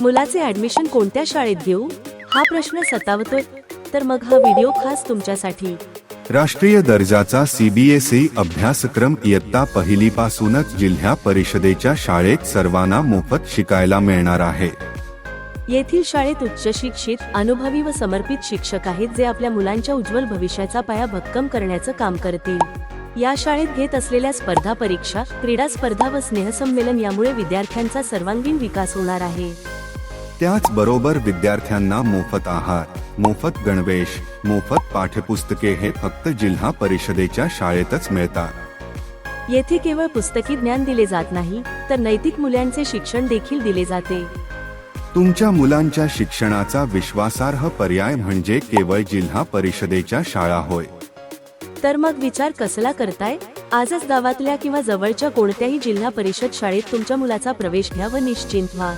मुलाचे ऍडमिशन कोणत्या शाळेत घेऊ हा प्रश्न सतावतोय? तर मग हा व्हिडिओ खास तुमच्यासाठी. राष्ट्रीय दर्जाचा सीबीएसई अभ्यासक्रम इयत्ता पहिलीपासूनच जिल्हा परिषदेच्या शाळेत सर्वांना मोफत शिकायला मिळणार आहे. येथील शाळेत उच्च शिक्षित, अनुभवी व समर्पित शिक्षक आहेत जे आपल्या मुलांच्या उज्ज्वल भविष्याचा पाया भक्कम करण्याचं काम करतील. या शाळेत घेत असलेल्या स्पर्धा परीक्षा, क्रीडा स्पर्धा व स्नेहसंमेलन यामुळे विद्यार्थ्यांचा सर्वांगीण विकास होणार आहे. त्याचबरोबर विद्यार्थ्यांना मोफत आहार, मोफत गणवेश, मोफत पाठ्यपुस्तके हे फक्त जिल्हा परिषदेच्या शाळेतच मिळतात. येथे केवळ पुस्तकी ज्ञान दिले जात नाही, तर नैतिक मूल्यांचे शिक्षण देखील दिले जाते. तुमच्या मुलांच्या शिक्षणाचा विश्वासार्ह पर्याय म्हणजे केवळ जिल्हा परिषदेच्या शाळा होय. तर मग विचार कसला करताय? आजच गावातल्या किंवा जवळच्या कोणत्याही जिल्हा परिषद शाळेत तुमच्या मुलाचा प्रवेश घ्या व निश्चिंत व्हा.